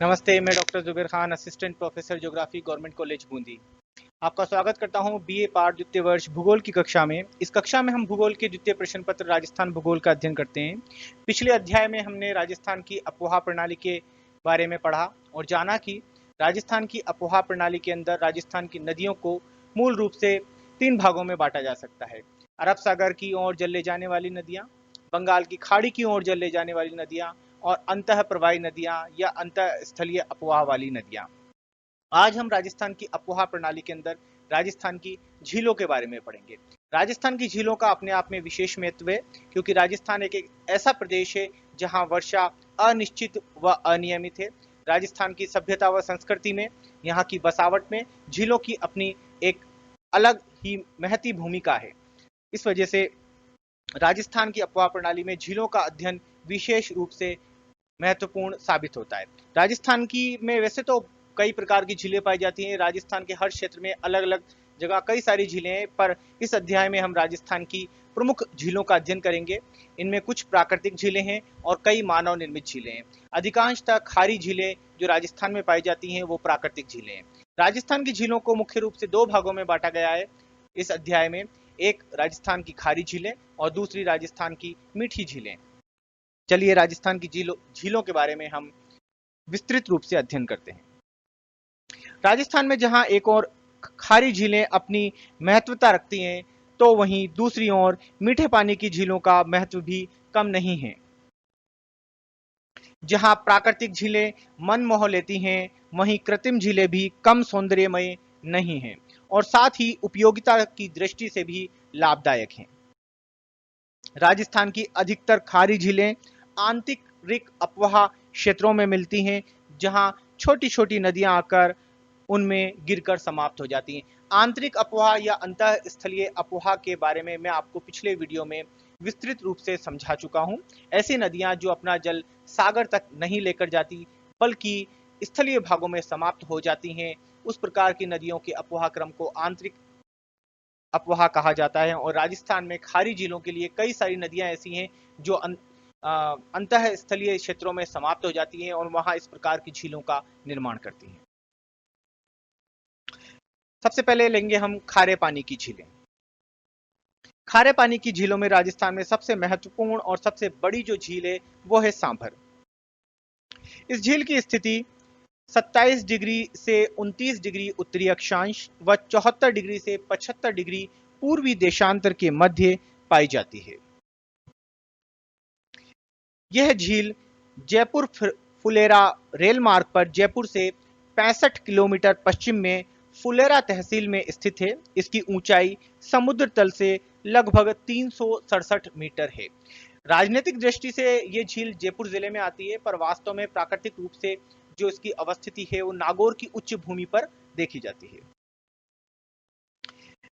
नमस्ते, मैं doctor Zuber Khan, assistant professor geography, government college Bundi. आपका स्वागत करता हूं बीए पार्ट द्वितीय वर्ष भूगोल की कक्षा में। इस कक्षा में हम भूगोल के द्वितीय प्रश्न पत्र राजस्थान भूगोल का अध्ययन करते हैं। पिछले अध्याय में हमने राजस्थान की अपवाह प्रणाली के बारे में पढ़ा और जाना कि राजस्थान की अपवाह प्रणाली के अंदर राजस्थान की नदियों को मूल रूप से 3 भागों में बांटा जा सकता है। अरब सागर की ओर जल ले जाने वाली नदियाँ, बंगाल की खाड़ी की ओर जल ले जाने वाली नदियाँ और अंतः प्रवाही नदियाँ या अंतः स्थलीय अपवाह वाली नदियाँ। आज हम राजस्थान की अपवाह प्रणाली के अंदर राजस्थान की झीलों के बारे में पढ़ेंगे। राजस्थान की झीलों का अपने आप में विशेष महत्व है, क्योंकि राजस्थान एक ऐसा प्रदेश है जहां वर्षा अनिश्चित व अनियमित है। राजस्थान की सभ्यता व संस्कृति में, यहाँ की बसावट में झीलों की अपनी एक अलग ही महती भूमिका है। इस वजह से राजस्थान की अपवाह प्रणाली में झीलों का अध्ययन विशेष रूप से महत्वपूर्ण साबित होता है। राजस्थान की में वैसे तो कई प्रकार की झीलें पाई जाती हैं। राजस्थान के हर क्षेत्र में अलग अलग जगह कई सारी झीलें हैं, पर इस अध्याय में हम राजस्थान की प्रमुख झीलों का अध्ययन करेंगे। इनमें कुछ प्राकृतिक झीलें हैं और कई मानव निर्मित झीलें हैं। अधिकांशतः खारी झीलें जो राजस्थान में पाई जाती हैं वो प्राकृतिक झीलें हैं। राजस्थान की झीलों को मुख्य रूप से 2 भागों में बांटा गया है इस अध्याय में। एक राजस्थान की खारी झीलें और दूसरी राजस्थान की मीठी झीलें। चलिए राजस्थान की झीलों के बारे में हम विस्तृत रूप से अध्ययन करते हैं। राजस्थान में जहां एक और खारी झीलें अपनी महत्वता रखती हैं, तो वहीं दूसरी ओर मीठे पानी की झीलों का महत्व भी कम नहीं है। जहां प्राकृतिक झीलें मन मोह लेती हैं, वहीं कृत्रिम झीलें भी कम सौंदर्यमय नहीं हैं और साथ ही उपयोगिता की दृष्टि से भी लाभदायक हैं। राजस्थान की अधिकतर खारी झीलें आंतरिक अपवाह क्षेत्रों में मिलती हैं, जहां छोटी छोटी नदियां आकर उनमें गिरकर समाप्त हो जाती हैं। आंतरिक अपवाह या अंतः स्थलीय अपवाह के बारे में मैं आपको पिछले वीडियो में विस्तृत रूप से समझा चुका हूं। ऐसी नदियां जो अपना जल सागर तक नहीं लेकर जाती, बल्कि स्थलीय भागों में समाप्त हो जाती हैं, उस प्रकार की नदियों के अपवाह क्रम को आंतरिक अपवाह कहा जाता है। और राजस्थान में खारी झीलों के लिए कई सारी नदियां ऐसी हैं जो अंतः स्थलीय क्षेत्रों में समाप्त हो जाती हैं और वहां इस प्रकार की झीलों का निर्माण करती हैं। सबसे पहले लेंगे हम खारे पानी की झीलें। खारे पानी की झीलों में राजस्थान में सबसे महत्वपूर्ण और सबसे बड़ी जो झील है वो है सांभर। इस झील की स्थिति 27 डिग्री से 29 डिग्री उत्तरी अक्षांश व 74 डिग्री से 75 डिग्री पूर्वी देशांतर के मध्य पाई जाती है। यह झील जयपुर फुलेरा रेल मार्ग पर जयपुर से 65 किलोमीटर पश्चिम में फुलेरा तहसील में स्थित है। इसकी ऊंचाई समुद्र तल से लगभग 367 मीटर है। राजनीतिक दृष्टि से ये झील जयपुर जिले में आती है, पर वास्तव में प्राकृतिक रूप से जो इसकी अवस्थिति है वो नागौर की उच्च भूमि पर देखी जाती है।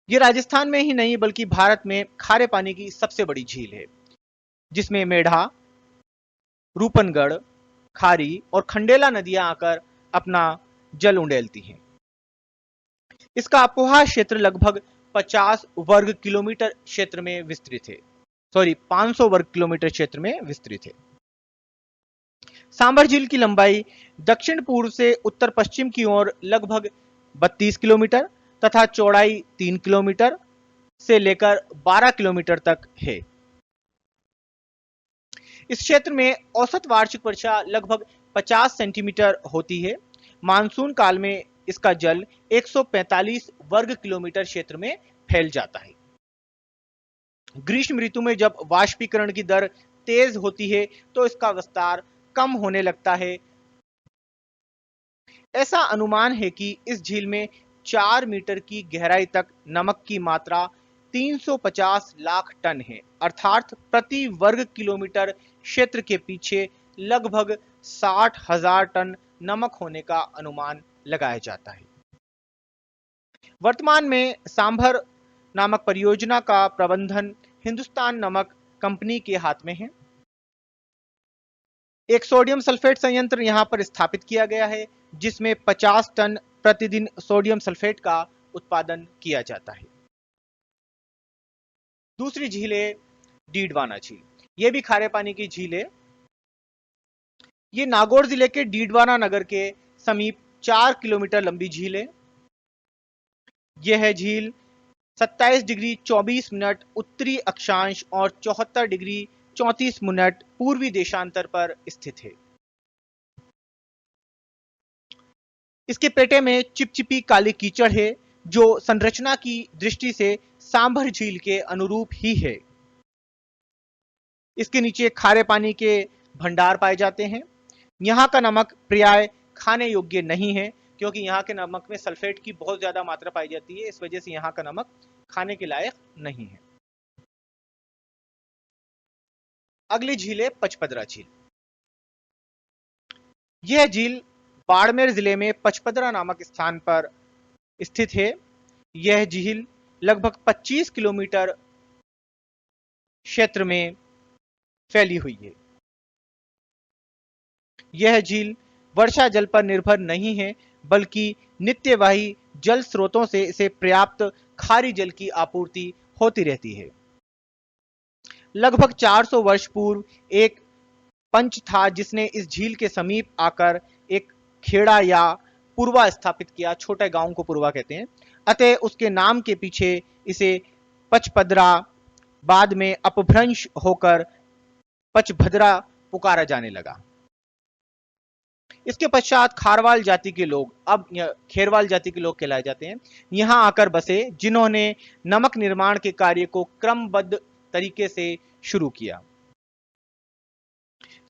ये राजस्थान में ही नहीं बल्कि भारत में खारे पानी की सबसे बड़ी झील है, जिसमें मेढा, रूपनगढ़, खारी और खंडेला नदियां आकर अपना जल उंडेलती हैं। इसका अपवाह क्षेत्र लगभग 50 वर्ग किलोमीटर क्षेत्र में विस्तृत है। 500 वर्ग किलोमीटर क्षेत्र में विस्तृत है। सांभर झील की लंबाई दक्षिण पूर्व से उत्तर पश्चिम की ओर लगभग 32 किलोमीटर तथा चौड़ाई 3 किलोमीटर से लेकर 12 किलोमीटर तक है। इस क्षेत्र में औसत वार्षिक वर्षा लगभग 50 सेंटीमीटर होती है। मानसून काल में इसका जल 145 वर्ग किलोमीटर क्षेत्र में फैल जाता है। ग्रीष्म ऋतु में जब वाष्पीकरण की दर तेज होती है तो इसका विस्तार कम होने लगता है। ऐसा अनुमान है कि इस झील में 4 मीटर की गहराई तक नमक की मात्रा 350 लाख टन है, अर्थात प्रति वर्ग किलोमीटर क्षेत्र के पीछे लगभग 60,000 टन नमक होने का अनुमान लगाया जाता है। वर्तमान में सांभर नामक परियोजना का प्रबंधन हिंदुस्तान नमक कंपनी के हाथ में है। एक सोडियम सल्फेट संयंत्र यहां पर स्थापित किया गया है, जिसमें 50 टन प्रतिदिन सोडियम सल्फेट का उत्पादन किया जाता है। दूसरी झील है डीडवाना झील। यह भी खारे पानी की झील है। ये नागौर जिले के डीडवाना नगर के समीप 4 किलोमीटर लंबी झील है। यह है झील 27 डिग्री 24 मिनट उत्तरी अक्षांश और 74 डिग्री 34 मिनट पूर्वी देशांतर पर स्थित है। इसके पेटे में चिपचिपी काली कीचड़ है, जो संरचना की दृष्टि से सांभर झील के अनुरूप ही है। इसके नीचे खारे पानी के भंडार पाए जाते हैं। यहाँ का नमक प्राय खाने योग्य नहीं है, क्योंकि यहाँ के नमक में सल्फेट की बहुत ज्यादा मात्रा पाई जाती है। इस वजह से यहाँ का नमक खाने के लायक नहीं है। अगली झील है पचपदरा झील। यह झील बाड़मेर जिले में पचपदरा नामक स्थान पर स्थित है। यह झील लगभग 25 किलोमीटर क्षेत्र में फैली हुई है। यह झील वर्षा जल पर निर्भर नहीं है, बल्कि नित्यवाही जल स्रोतों से इसे पर्याप्त खारी जल की आपूर्ति होती रहती है। लगभग 400 वर्ष पूर्व एक पंच था, जिसने इस झील के समीप आकर एक खेड़ा या पुरवा स्थापित किया। छोटे गांव को पुरवा कहते हैं। अतः उसके नाम के पीछे इसे पचपदरा, बाद में अपभ्रंश होकर पचभद्रा पुकारा जाने लगा। इसके पश्चात खारवाल जाति के लोग, अब खेरवाल जाति के लोग कहलाए जाते हैं, यहां आकर बसे, जिन्होंने नमक निर्माण के कार्य को क्रमबद्ध तरीके से शुरू किया।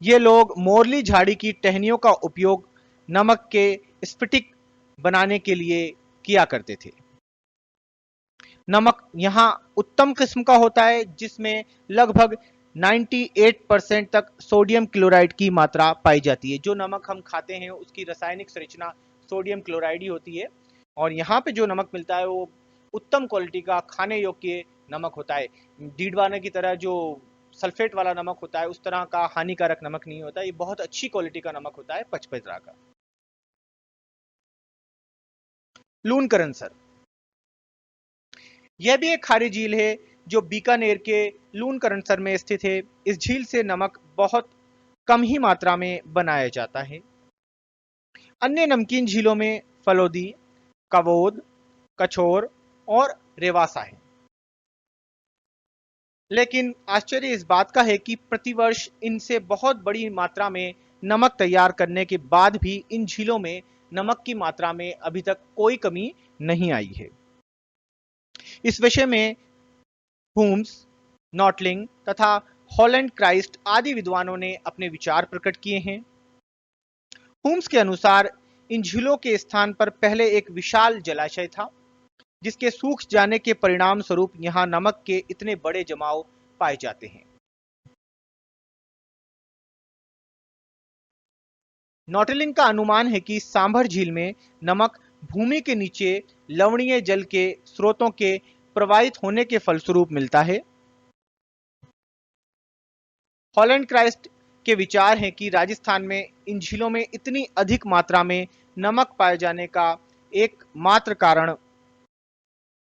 ये लोग मोरली झाड़ी की टहनियों का उपयोग नमक के स्फटिक बनाने के लिए किया करते थे। नमक यहाँ उत्तम किस्म का होता है, जिसमें लगभग 98% तक सोडियम क्लोराइड की मात्रा पाई जाती है। जो नमक हम खाते हैं उसकी रासायनिक संरचना सोडियम क्लोराइड ही होती है, और यहाँ पे जो नमक मिलता है वो उत्तम क्वालिटी का खाने योग्य नमक होता है। डीडवाना की तरह जो सल्फेट वाला नमक होता है उस तरह का हानिकारक नमक नहीं होता। ये बहुत अच्छी क्वालिटी का नमक होता है पचपदरा का। लूनकरनसर, यह भी एक खारी झील है जो बीकानेर के लूनकरनसर में स्थित है। इस झील से नमक बहुत कम ही मात्रा में बनाया जाता है। अन्य नमकीन झीलों में फलोदी, कवोद, कछोर और रेवासा है। लेकिन आश्चर्य इस बात का है कि प्रतिवर्ष इनसे बहुत बड़ी मात्रा में नमक तैयार करने के बाद भी इन झीलों में नमक की मात्रा में अभी तक कोई कमी नहीं आई है। इस विषय में हुम्स, नॉटलिंग तथा हॉलैंड क्राइस्ट आदि विद्वानों ने अपने विचार प्रकट किए हैं। हुम्स के अनुसार इन झीलों के स्थान पर पहले एक विशाल जलाशय था, जिसके सूख जाने के परिणाम स्वरूप यहां नमक के इतने बड़े जमाव पाए जाते हैं। नॉटलिंग का अनुमान है कि सांभर झील में नमक भूमि के नीचे लवणीय जल के स्रोतों के प्रवाहित होने के फलस्वरूप मिलता है। हॉलैंड क्राइस्ट के विचार हैं कि राजस्थान में इन झीलों में इतनी अधिक मात्रा में नमक पाए जाने का एकमात्र कारण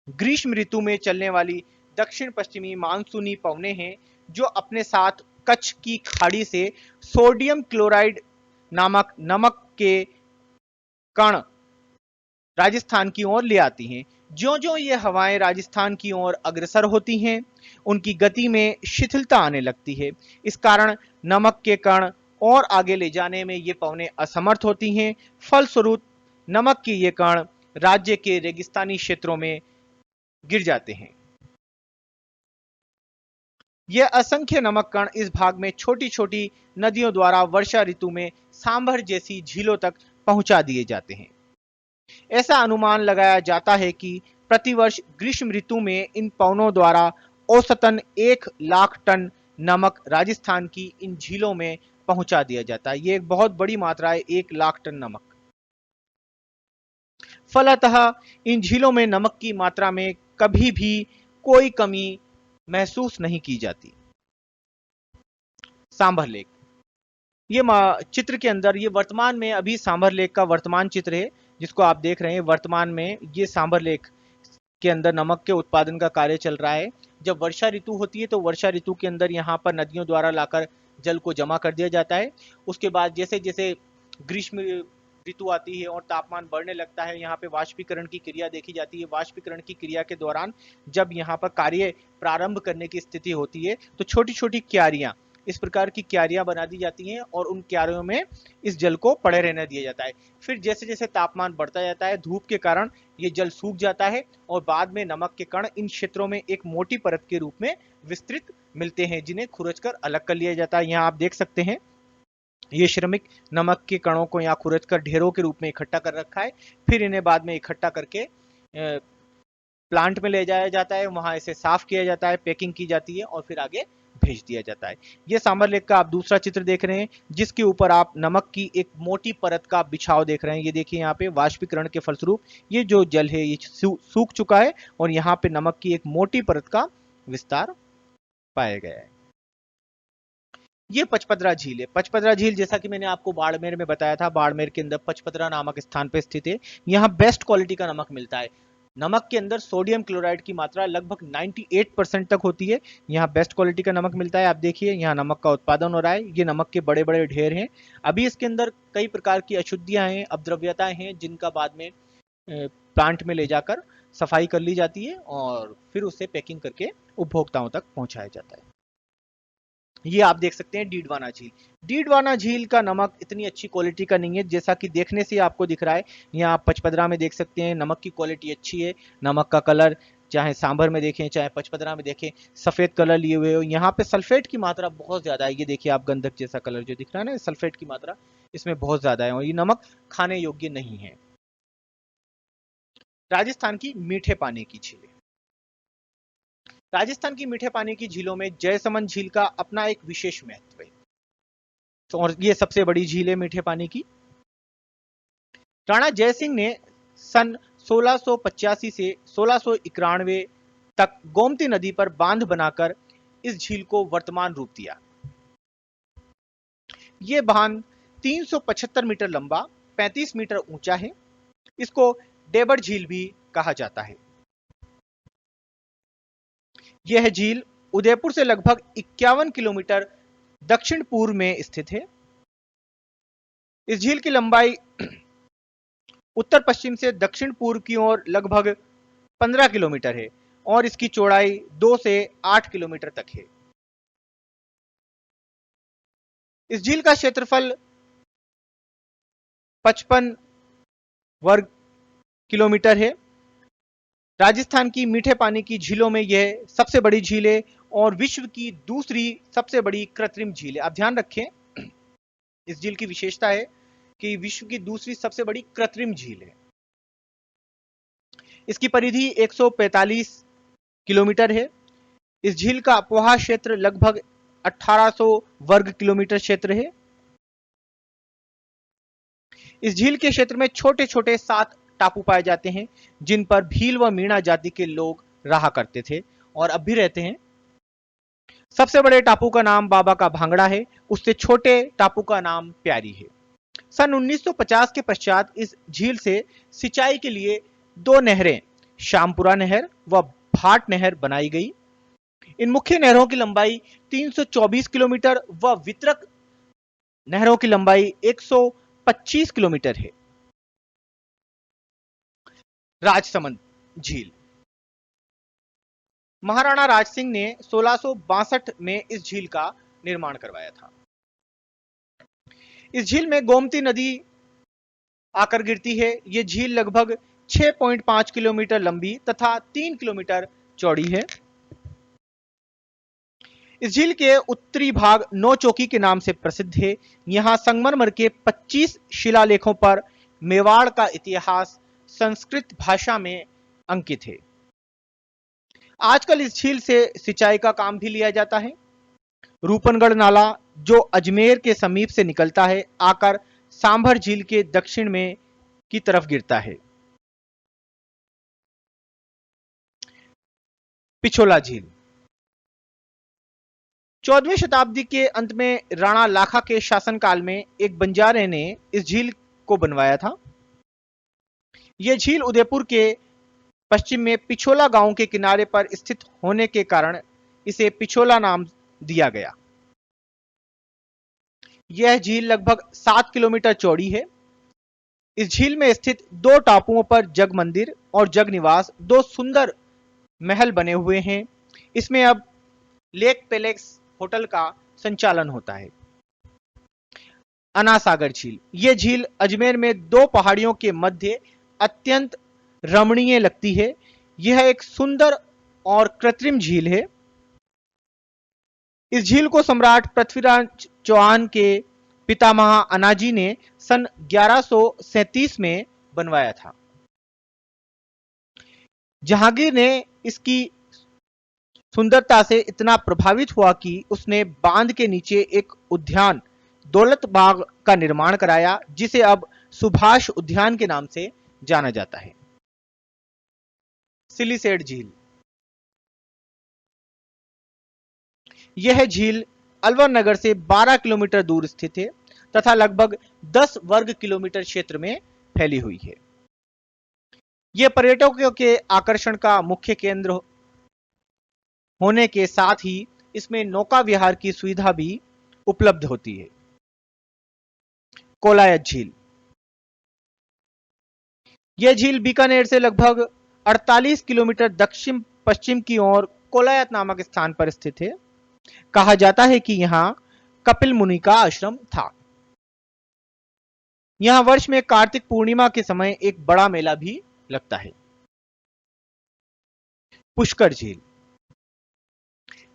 ग्रीष्म ऋतु में चलने वाली दक्षिण पश्चिमी मानसूनी पवनें हैं, जो अपने साथ कच्छ की खाड़ी से सोडियम क्लोराइड नामक नमक के कण राजस्थान की ओर ले आती हैं। ज्यों-ज्यों ये हवाएं राजस्थान की ओर अग्रसर होती हैं, उनकी गति में शिथिलता आने लगती है। इस कारण नमक के कण और आगे ले जाने में ये पवनें असमर्थ होती हैं। फलस्वरूप नमक के ये कण राज्य के रेगिस्तानी क्षेत्रों में गिर जाते हैं। यह असंख्य नमक कण इस भाग में छोटी छोटी नदियों द्वारा वर्षा ऋतु में सांभर जैसी झीलों तक पहुंचा दिए जाते हैं। ऐसा अनुमान लगाया जाता है कि प्रतिवर्ष ग्रीष्म ऋतु में इन पवनों द्वारा औसतन 1 लाख टन नमक राजस्थान की इन झीलों में पहुंचा दिया जाता है। ये एक बहुत बड़ी मात्रा है, 1 लाख टन नमक। फलतः इन झीलों में नमक की मात्रा में कभी भी कोई कमी महसूस नहीं की जाती। सांभर लेक, ये चित्र के अंदर ये वर्तमान में अभी सांभर लेक का वर्तमान चित्र है, जिसको आप देख रहे हैं। वर्तमान में ये सांभर लेक के अंदर नमक के उत्पादन का कार्य चल रहा है। जब वर्षा ऋतु होती है तो वर्षा ऋतु के अंदर यहाँ पर नदियों द्वारा लाकर जल को जमा कर दिया जाता है। उसके बाद जैसे जैसे ग्रीष्म ऋतु आती है और तापमान बढ़ने लगता है, यहाँ पे वाष्पीकरण की क्रिया देखी जाती है। वाष्पीकरण की क्रिया के दौरान जब यहाँ पर कार्य प्रारंभ करने की स्थिति होती है तो छोटी छोटी क्यारियां, इस प्रकार की क्यारियां बना दी जाती हैं और उन क्यारियों में इस जल को पड़े रहने दिया जाता है। फिर जैसे जैसे तापमान बढ़ता जाता है, धूप के कारण ये जल सूख जाता है और बाद में नमक के कण इन क्षेत्रों में एक मोटी परत के रूप में विस्तृत मिलते हैं, जिन्हें खुरच कर अलग कर लिया जाता है। यहाँ आप देख सकते हैं ये श्रमिक नमक के कणों को यहाँ खुरच कर ढेरों के रूप में इकट्ठा कर रखा है। फिर इन्हें बाद में इकट्ठा करके प्लांट में ले जाया जाता है, वहां इसे साफ किया जाता है, पैकिंग की जाती है और फिर आगे भेज दिया जाता है। ये सांभर लेक का आप दूसरा चित्र देख रहे हैं, जिसके ऊपर आप नमक की एक मोटी परत का बिछाव देख रहे हैं। ये देखिए यहाँ पे वाष्पीकरण के फलस्वरूप ये जो जल है ये सूख चुका है और यहाँ पे नमक की एक मोटी परत का विस्तार पाया गया है। ये पचपदरा झील है। पचपदरा झील जैसा कि मैंने आपको बाड़मेर में बताया था, बाड़मेर के अंदर पचपदरा नामक स्थान पर स्थित है। यहाँ बेस्ट क्वालिटी का नमक मिलता है। नमक के अंदर सोडियम क्लोराइड की मात्रा लगभग 98% तक होती है। यहाँ बेस्ट क्वालिटी का नमक मिलता है। आप देखिए यहाँ नमक का उत्पादन हो रहा है। ये नमक के बड़े बड़े ढेर हैं। अभी इसके अंदर कई प्रकार की अशुद्धियां हैं, अपद्रव्यताएं हैं, जिनका बाद में प्लांट में ले जाकर सफाई कर ली जाती है और फिर उसे पैकिंग करके उपभोक्ताओं तक पहुंचाया जाता है। ये आप देख सकते हैं डीडवाना झील। डीडवाना झील का नमक इतनी अच्छी क्वालिटी का नहीं है जैसा कि देखने से आपको दिख रहा है। यहाँ आप पचपदरा में देख सकते हैं नमक की क्वालिटी अच्छी है। नमक का कलर चाहे सांभर में देखें चाहे पचपदरा में देखें सफेद कलर लिए हुए हो। यहाँ पे सल्फेट की मात्रा बहुत ज्यादा है। ये देखिए आप गंधक जैसा कलर जो दिख रहा है ना, सल्फेट की मात्रा इसमें बहुत ज्यादा है और ये नमक खाने योग्य नहीं है। राजस्थान की मीठे पानी की झीलें। राजस्थान की मीठे पानी की झीलों में जयसमंद झील का अपना एक विशेष महत्व है। तो और ये सबसे बड़ी झील है मीठे पानी की। राणा जयसिंह ने सन 1685 से 1691 तक गोमती नदी पर बांध बनाकर इस झील को वर्तमान रूप दिया। यह बांध 375 मीटर लंबा, 35 मीटर ऊंचा है। इसको डेबड़ झील भी कहा जाता है। यह झील उदयपुर से लगभग 51 किलोमीटर दक्षिण पूर्व में स्थित है। इस झील की लंबाई उत्तर पश्चिम से दक्षिण पूर्व की ओर लगभग 15 किलोमीटर है और इसकी चौड़ाई 2 से 8 किलोमीटर तक है। इस झील का क्षेत्रफल 55 वर्ग किलोमीटर है। राजस्थान की मीठे पानी की झीलों में यह सबसे बड़ी झील है और विश्व की दूसरी सबसे बड़ी कृत्रिम झील है। आप ध्यान रखें, इस झील की विशेषता है कि विश्व की दूसरी सबसे बड़ी कृत्रिम झील है। इसकी परिधि 145 किलोमीटर है। इस झील का अपवाह क्षेत्र लगभग 1800 वर्ग किलोमीटर क्षेत्र है। इस झील के क्षेत्र में छोटे छोटे 7 टापू पाए जाते हैं, जिन पर भील व मीणा जाति के लोग रहा करते थे और अब भी रहते हैं। सबसे बड़े टापू का नाम बाबा का भांगड़ा है, उससे छोटे टापू का नाम प्यारी है। सन 1950 के पश्चात इस झील से सिंचाई के लिए 2 नहरें, श्यामपुरा नहर व भाट नहर बनाई गई। इन मुख्य नहरों की लंबाई 324 किलोमीटर व वितरक नहरों की लंबाई 125 किलोमीटर है। राजसमंद झील। महाराणा राज सिंह ने 1662 में इस झील का निर्माण करवाया था। इस झील में गोमती नदी आकर गिरती है। यह झील लगभग 6.5 किलोमीटर लंबी तथा 3 किलोमीटर चौड़ी है। इस झील के उत्तरी भाग नौचौकी के नाम से प्रसिद्ध है। यहां संगमरमर के 25 शिलालेखों पर मेवाड़ का इतिहास संस्कृत भाषा में अंकित है। आजकल इस झील से सिंचाई का काम भी लिया जाता है। रूपनगढ़ नाला जो अजमेर के समीप से निकलता है, आकर सांभर झील के दक्षिण में की तरफ गिरता है। पिछोला झील। 14वीं शताब्दी के अंत में राणा लाखा के शासनकाल में एक बंजारे ने इस झील को बनवाया था। यह झील उदयपुर के पश्चिम में पिछोला गांव के किनारे पर स्थित होने के कारण इसे पिछोला नाम दिया गया। यह झील लगभग 7 किलोमीटर चौड़ी है। इस झील में स्थित दो टापुओं पर जग मंदिर और जग निवास, दो सुंदर महल बने हुए हैं। इसमें अब लेक पैलेस होटल का संचालन होता है। अनासागर झील, यह झील अजमेर में दो पहाड़ियों के मध्य अत्यंत रमणीय लगती है। यह एक सुंदर और कृत्रिम झील है। इस झील को सम्राट पृथ्वीराज चौहान के पितामह अनाजी ने सन 1137 में बनवाया था। जहांगीर ने इसकी सुंदरता से इतना प्रभावित हुआ कि उसने बांध के नीचे एक उद्यान दौलत बाग का निर्माण कराया, जिसे अब सुभाष उद्यान के नाम से जाना जाता है। सिलीसेड झील, यह झील अलवर नगर से 12 किलोमीटर दूर स्थित है तथा लगभग 10 वर्ग किलोमीटर क्षेत्र में फैली हुई है। यह पर्यटकों के आकर्षण का मुख्य केंद्र होने के साथ ही इसमें नौका विहार की सुविधा भी उपलब्ध होती है। कोलायत झील, यह झील बीकानेर से लगभग 48 किलोमीटर दक्षिण पश्चिम की ओर कोलायत नामक स्थान पर स्थित है। कहा जाता है कि यहां कपिल मुनि का आश्रम था। यहां वर्ष में कार्तिक पूर्णिमा के समय एक बड़ा मेला भी लगता है। पुष्कर झील,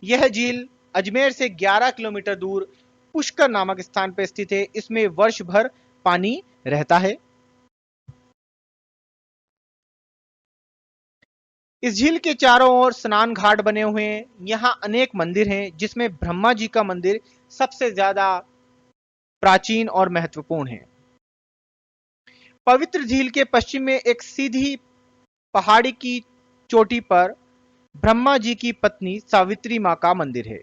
यह झील अजमेर से 11 किलोमीटर दूर पुष्कर नामक स्थान पर स्थित है। इसमें वर्ष भर पानी रहता है। इस झील के चारों ओर स्नान घाट बने हुए हैं। यहाँ अनेक मंदिर हैं, जिसमें ब्रह्मा जी का मंदिर सबसे ज्यादा प्राचीन और महत्वपूर्ण है। पवित्र झील के पश्चिम में एक सीधी पहाड़ी की चोटी पर ब्रह्मा जी की पत्नी सावित्री मां का मंदिर है।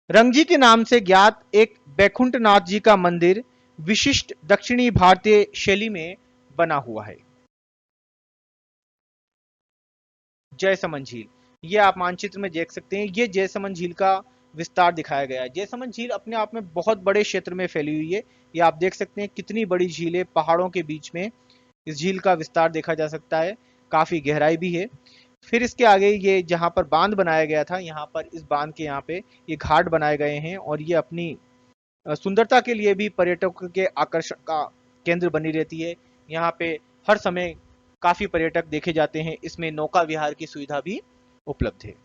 रंगजी के नाम से ज्ञात एक बैकुंठनाथ जी का मंदिर विशिष्ट दक्षिणी भारतीय शैली में बना हुआ है। जयसमंद झील, ये आप मानचित्र में देख सकते हैं। ये जयसमंद झील का विस्तार दिखाया गया है। जयसमंद झील अपने आप में बहुत बड़े क्षेत्र में फैली हुई है। ये आप देख सकते हैं कितनी बड़ी झील है, पहाड़ों के बीच में इस झील का विस्तार देखा जा सकता है। काफी गहराई भी है। फिर इसके आगे ये जहां पर बांध बनाया गया था, यहाँ पर इस बांध के यहाँ पे ये घाट बनाए गए हैं और ये अपनी सुंदरता के लिए भी पर्यटकों के आकर्षण का केंद्र बनी रहती है। यहाँ पे हर समय काफी पर्यटक देखे जाते हैं। इसमें नौका विहार की सुविधा भी उपलब्ध है।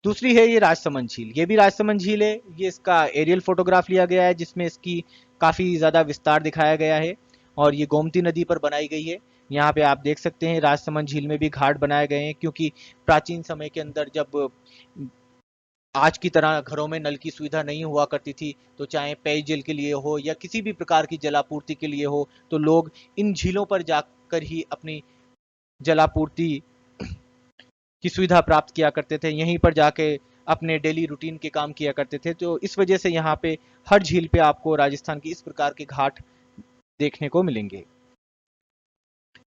दूसरी है ये राजसमंद झील। ये भी राजसमंद झील है। ये इसका एरियल फोटोग्राफ लिया गया है, जिसमें इसकी काफी ज्यादा विस्तार दिखाया गया है और ये गोमती नदी पर बनाई गई है। यहाँ पे आप देख सकते हैं राजसमंद झील में भी घाट बनाए गए हैं, क्योंकि प्राचीन समय के अंदर जब आज की तरह घरों में नल की सुविधा नहीं हुआ करती थी, तो चाहे पेयजल के लिए हो या किसी भी प्रकार की जलापूर्ति के लिए हो, तो लोग इन झीलों पर जाकर ही अपनी जलापूर्ति की सुविधा प्राप्त किया करते थे। यहीं पर जाके अपने डेली रूटीन के काम किया करते थे। तो इस वजह से यहाँ पे हर झील पे आपको राजस्थान की इस प्रकार के घाट देखने को मिलेंगे।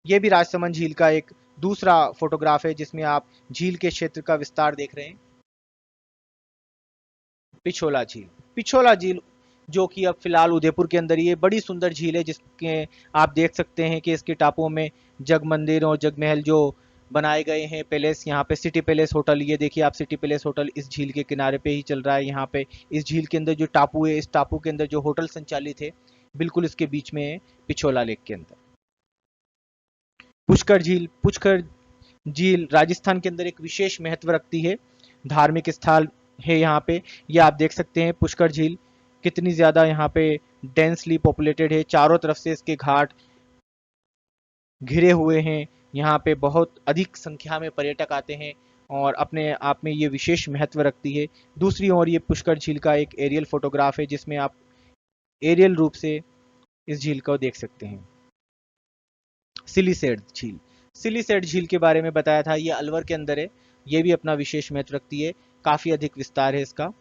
ये भी राजसमंद झील का एक दूसरा फोटोग्राफ है, जिसमें आप झील के क्षेत्र का विस्तार देख रहे हैं। पिछोला झील, पिछोला झील जो कि अब फिलहाल उदयपुर के अंदर ये बड़ी सुंदर झील है, जिसके आप देख सकते हैं कि इसके टापुओं में जग मंदिर और जग महल जो बनाए गए हैं, पैलेस, यहाँ पे सिटी पैलेस होटल, ये देखिए आप सिटी पैलेस होटल इस झील के किनारे पे ही चल रहा है। यहाँ पे इस झील के अंदर जो टापू है, इस टापू के अंदर जो होटल संचालित है, बिल्कुल इसके बीच में है, पिछोला लेक के अंदर। पुष्कर झील, पुष्कर झील राजस्थान के अंदर एक विशेष महत्व रखती है, धार्मिक स्थल है यहाँ पे। ये आप देख सकते हैं पुष्कर झील कितनी ज्यादा यहाँ पे डेंसली पॉपुलेटेड है। चारों तरफ से इसके घाट घिरे हुए हैं। यहाँ पे बहुत अधिक संख्या में पर्यटक आते हैं और अपने आप में ये विशेष महत्व रखती है। दूसरी ओर ये पुष्कर झील का एक एरियल फोटोग्राफ है, जिसमें आप एरियल रूप से इस झील को देख सकते हैं। सिलीसेड झील, सिलीसेड झील के बारे में बताया था, ये अलवर के अंदर है। ये भी अपना विशेष महत्व रखती है, काफी अधिक विस्तार है इसका।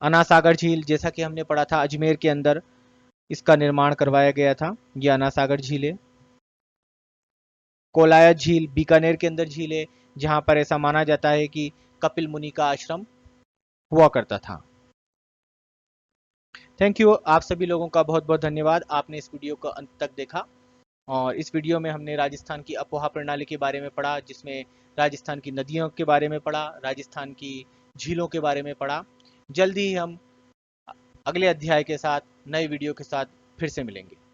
अनासागर झील, जैसा कि हमने पढ़ा था, अजमेर के अंदर इसका निर्माण करवाया गया था। ये अनासागर झील है। कोलायत झील बीकानेर के अंदर झील है, जहां पर ऐसा माना जाता है कि कपिल मुनि का आश्रम हुआ करता था। Thank you. आप सभी लोगों का बहुत बहुत धन्यवाद, आपने इस वीडियो को अंत तक देखा। और इस वीडियो में हमने राजस्थान की अपोहा प्रणाली के बारे में पढ़ा, जिसमें राजस्थान की नदियों के बारे में पढ़ा, राजस्थान की झीलों के बारे में पढ़ा। जल्दी ही हम अगले अध्याय के साथ, नए वीडियो के साथ फिर से मिलेंगे।